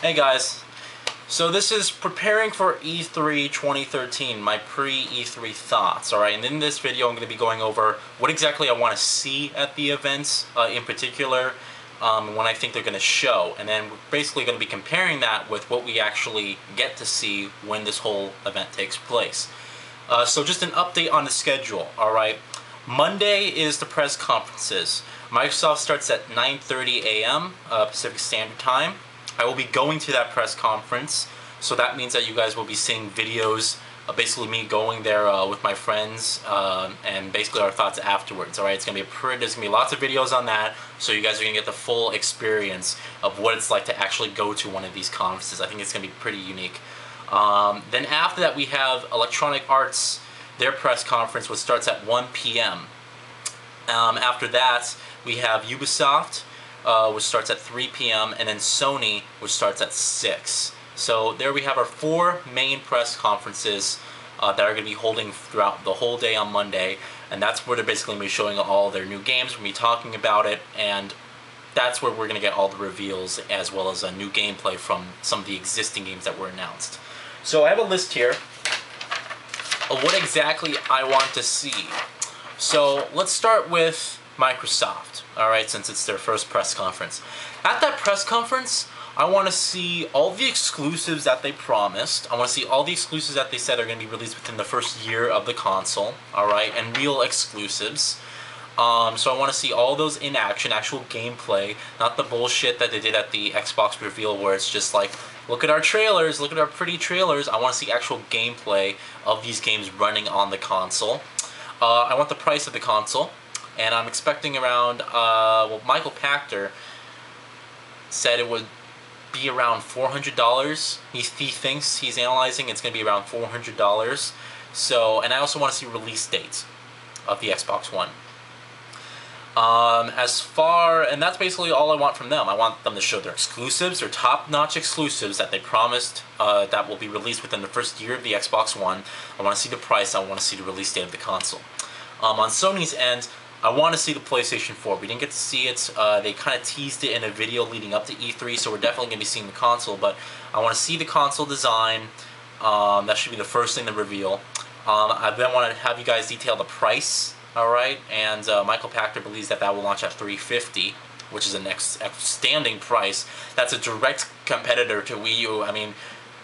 Hey guys, so this is preparing for E3 2013, my pre-E3 thoughts, alright? And in this video I'm going to be going over what exactly I want to see at the events, in particular, when I think they're going to show. And then we're basically going to be comparing that with what we actually get to see when this whole event takes place. So just an update on the schedule, alright? Monday is the press conferences. Microsoft starts at 9:30 a.m. Pacific Standard Time. I will be going to that press conference, so that means that you guys will be seeing videos, basically me going there with my friends, and basically our thoughts afterwards. Alright, it's gonna be there's gonna be lots of videos on that, so you guys are gonna get the full experience of what it's like to actually go to one of these conferences. I think it's gonna be pretty unique. Then after that, we have Electronic Arts, their press conference, which starts at 1 p.m. After that, we have Ubisoft, which starts at 3 p.m. and then Sony, which starts at 6. So there we have our 4 main press conferences that are going to be holding throughout the whole day on Monday, and that's where they're basically going to be showing all their new games. We're going to be talking about it, and that's where we're going to get all the reveals as well as a new gameplay from some of the existing games that were announced. So I have a list here of what exactly I want to see. So let's start with Microsoft, alright, since it's their first press conference. At that press conference, I want to see all the exclusives that they promised. I want to see all the exclusives that they said are going to be released within the first year of the console, alright, and real exclusives. So I want to see all those in action, actual gameplay, not the bullshit that they did at the Xbox reveal where it's just like, look at our trailers, look at our pretty trailers. I want to see actual gameplay of these games running on the console. I want the price of the console, and I'm expecting around, well, Michael Pachter said it would be around $400. He thinks, he's analyzing, it's going to be around $400. So, and I also want to see release dates of the Xbox One. And that's basically all I want from them. I want them to show their exclusives, their top-notch exclusives that they promised that will be released within the first year of the Xbox One. I want to see the price, I want to see the release date of the console. On Sony's end, I want to see the PlayStation 4. We didn't get to see it. They kind of teased it in a video leading up to E3, so we're definitely going to be seeing the console, but I want to see the console design. That should be the first thing to reveal. I then want to have you guys detail the price. Alright, and Michael Pachter believes that that will launch at $350, which is an outstanding price. That's a direct competitor to Wii U. I mean,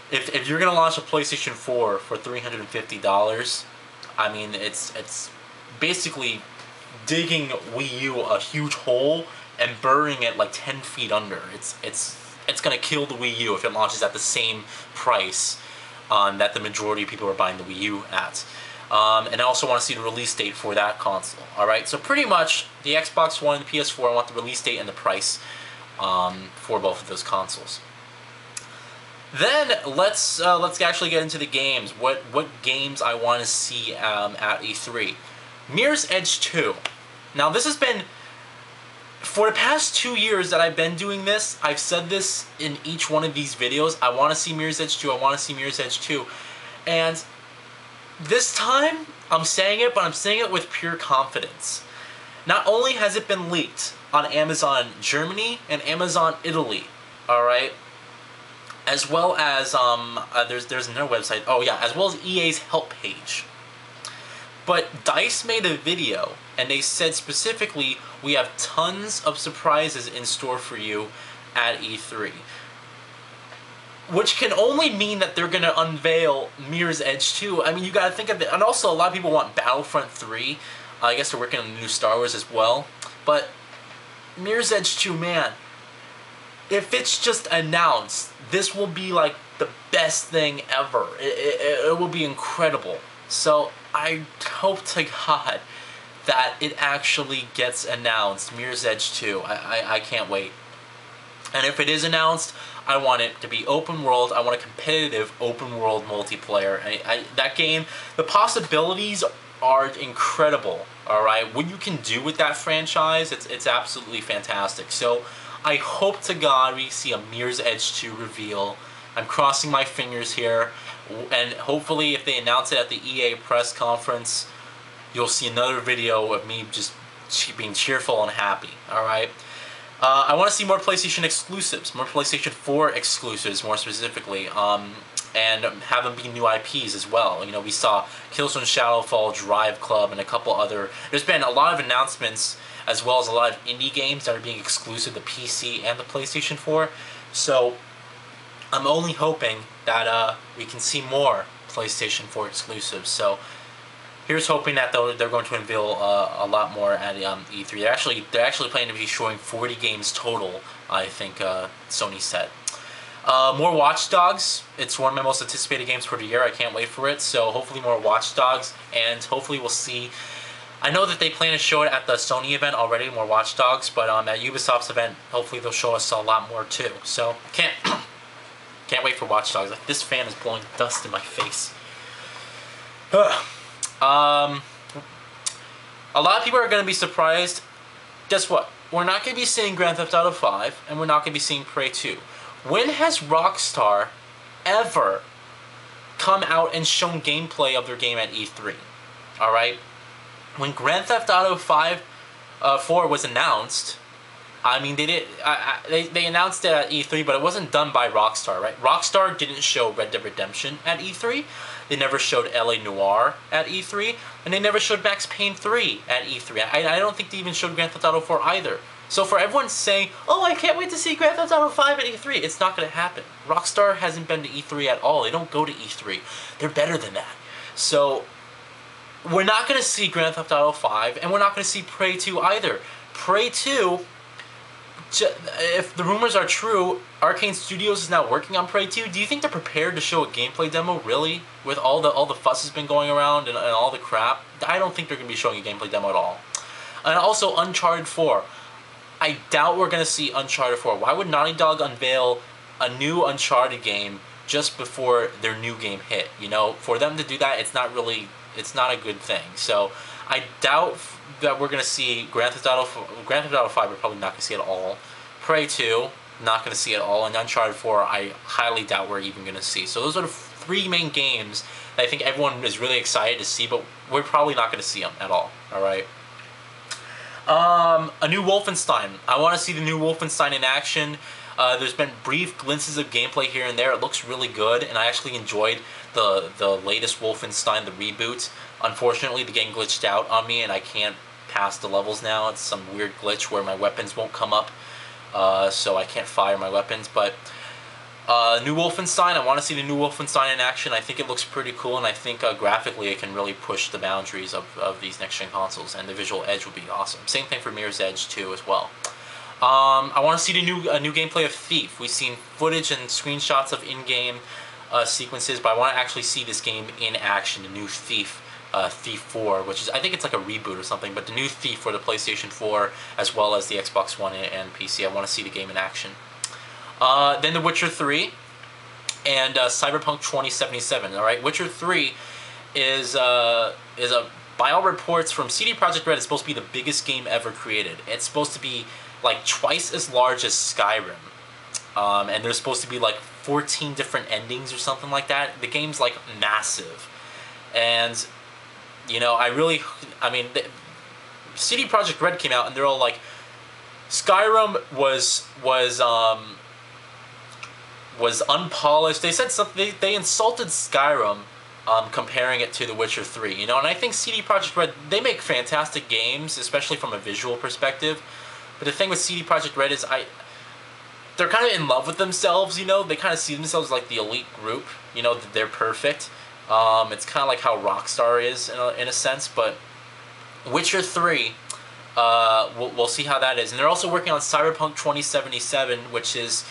if you're going to launch a PlayStation 4 for $350, I mean, it's basically digging Wii U a huge hole and burying it like 10 feet under. It's going to kill the Wii U if it launches at the same price that the majority of people are buying the Wii U at. And I also want to see the release date for that console. Alright, so pretty much the Xbox One and the PS4, I want the release date and the price for both of those consoles. Then let's actually get into the games. What games I want to see at E3. Mirror's Edge 2. Now this has been, for the past 2 years that I've been doing this, I've said this in each one of these videos. I want to see Mirror's Edge 2, I want to see Mirror's Edge 2. And this time, I'm saying it, but I'm saying it with pure confidence. Not only has it been leaked on Amazon Germany and Amazon Italy, alright, as well as, there's another website, oh yeah, as well as EA's help page. But DICE made a video, and they said specifically, we have tons of surprises in store for you at E3. Which can only mean that they're going to unveil Mirror's Edge 2. I mean, you got to think of it. And also, a lot of people want Battlefront 3. I guess they're working on the new Star Wars as well. But Mirror's Edge 2, man, if it's just announced, this will be like the best thing ever. It will be incredible. So I hope to God that it actually gets announced, Mirror's Edge 2. I can't wait. And if it is announced, I want it to be open world. I want a competitive open world multiplayer. That game, the possibilities are incredible. Alright, what you can do with that franchise, it's absolutely fantastic. So I hope to God we see a Mirror's Edge 2 reveal. I'm crossing my fingers here, and hopefully if they announce it at the EA press conference, you'll see another video of me just being cheerful and happy. Alright. I want to see more PlayStation exclusives, more PlayStation 4 exclusives, more specifically, and have them be new IPs as well. You know, we saw Killzone Shadowfall, Drive Club, and a couple other. There's been a lot of announcements, as well as a lot of indie games that are being exclusive to PC and the PlayStation 4. So I'm only hoping that we can see more PlayStation 4 exclusives. So here's hoping that they're going to unveil a lot more at E3. They're actually planning to be showing 40 games total, I think Sony said. More Watch Dogs. It's one of my most anticipated games for the year. I can't wait for it. So hopefully more Watch Dogs, and hopefully we'll see. I know that they plan to show it at the Sony event already, more Watch Dogs, but at Ubisoft's event, hopefully they'll show us a lot more too. So can't wait for Watch Dogs. Like, this fan is blowing dust in my face. A lot of people are going to be surprised. Guess what? We're not going to be seeing Grand Theft Auto 5, and we're not going to be seeing Pre-E3. When has Rockstar ever come out and shown gameplay of their game at E3? Alright? When Grand Theft Auto 4 was announced, I mean, they announced it at E3, but it wasn't done by Rockstar, right? Rockstar didn't show Red Dead Redemption at E3. They never showed LA Noire at E3, and they never showed Max Payne 3 at E3. I don't think they even showed Grand Theft Auto 4 either. So for everyone saying, oh, I can't wait to see Grand Theft Auto 5 at E3, it's not going to happen. Rockstar hasn't been to E3 at all. They don't go to E3. They're better than that. So we're not going to see Grand Theft Auto 5, and we're not going to see Pre-E2 either. Pre-E2, if the rumors are true, Arcane Studios is now working on Pre-E2. Do you think they're prepared to show a gameplay demo, really? With all the fuss that's been going around and all the crap? I don't think they're going to be showing a gameplay demo at all. And also Uncharted 4. I doubt we're going to see Uncharted 4. Why would Naughty Dog unveil a new Uncharted game just before their new game hit? You know, for them to do that, it's not a good thing. So I doubt that we're going to see Grand Theft Auto 5, we're probably not going to see at all. Pre-E2, not going to see at all. And Uncharted 4, I highly doubt we're even going to see. So those are the three main games that I think everyone is really excited to see, but we're probably not going to see them at all. Alright? A new Wolfenstein. I want to see the new Wolfenstein in action. There's been brief glimpses of gameplay here and there. It looks really good, and I actually enjoyed the latest Wolfenstein, the reboot. Unfortunately, the game glitched out on me, and I can't pass the levels now. It's some weird glitch where my weapons won't come up, so I can't fire my weapons. But new Wolfenstein, I want to see the new Wolfenstein in action. I think it looks pretty cool, and I think graphically it can really push the boundaries of these next-gen consoles, and the visual edge will be awesome. Same thing for Mirror's Edge 2 as well. I want to see a new gameplay of Thief. We've seen footage and screenshots of in-game sequences, but I want to actually see this game in action, the new Thief. Thief 4, which is, I think it's like a reboot or something, but the new Thief for the PlayStation 4 as well as the Xbox One and PC. I want to see the game in action. Then The Witcher 3 and Cyberpunk 2077. All right, Witcher 3 is by all reports from CD Projekt Red, it's supposed to be the biggest game ever created. It's supposed to be like twice as large as Skyrim, and there's supposed to be like 14 different endings or something like that. The game's like massive, and you know, I mean, CD Projekt Red came out and they're all like, Skyrim was unpolished. They said something. They insulted Skyrim, comparing it to The Witcher 3. You know, and I think CD Projekt Red, they make fantastic games, especially from a visual perspective. But the thing with CD Projekt Red is they're kind of in love with themselves. You know, they kind of see themselves like the elite group. You know, that they're perfect. It's kind of like how Rockstar is in a sense, but Witcher 3, we'll see how that is. And they're also working on Cyberpunk 2077, which is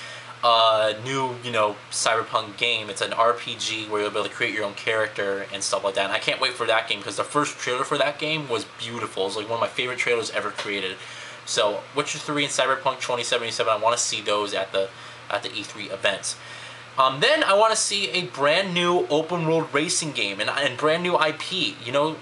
a new, you know, Cyberpunk game. It's an RPG where you'll be able to create your own character and stuff like that. And I can't wait for that game because the first trailer for that game was beautiful. It's like one of my favorite trailers ever created. So Witcher 3 and Cyberpunk 2077, I want to see those at the E3 events. Then I want to see a brand new open world racing game and brand new IP. You know,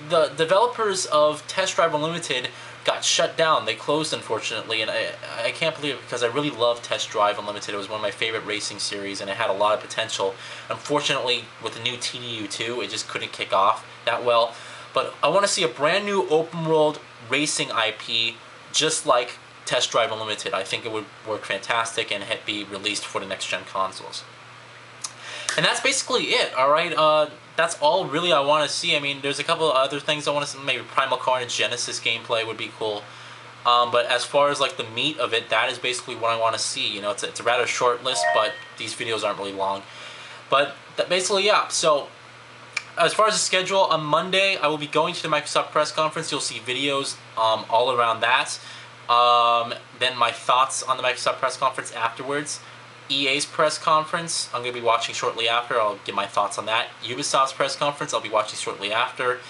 the developers of Test Drive Unlimited got shut down. They closed, unfortunately, and I can't believe it because I really love Test Drive Unlimited. It was one of my favorite racing series, and it had a lot of potential. Unfortunately, with the new TDU2, it just couldn't kick off that well. But I want to see a brand new open world racing IP, just like Test Drive Unlimited. I think it would work fantastic and be released for the next gen consoles. And that's basically it. All right, that's all really I want to see. I mean, there's a couple of other things I want to see. Maybe Primal Carnage Genesis gameplay would be cool. But as far as like the meat of it, that is basically what I want to see. You know, it's a rather short list, but these videos aren't really long. But basically, yeah. So as far as the schedule, on Monday I will be going to the Microsoft press conference. You'll see videos all around that. Then my thoughts on the Microsoft press conference afterwards. EA's press conference, I'm going to be watching shortly after. I'll give my thoughts on that. Ubisoft's press conference, I'll be watching shortly after.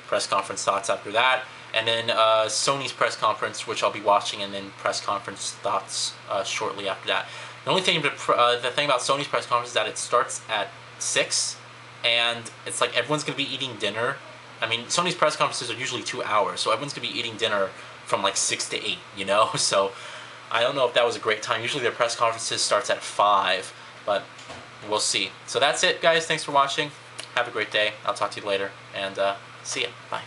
Press conference thoughts after that. And then Sony's press conference, which I'll be watching, and then press conference thoughts shortly after that. The only thing, the thing about Sony's press conference is that it starts at 6, and it's like everyone's going to be eating dinner. I mean, Sony's press conferences are usually 2 hours, so everyone's going to be eating dinner from like 6 to 8, you know? So I don't know if that was a great time. Usually their press conferences starts at 5, but we'll see. So that's it, guys. Thanks for watching. Have a great day. I'll talk to you later, and see ya. Bye.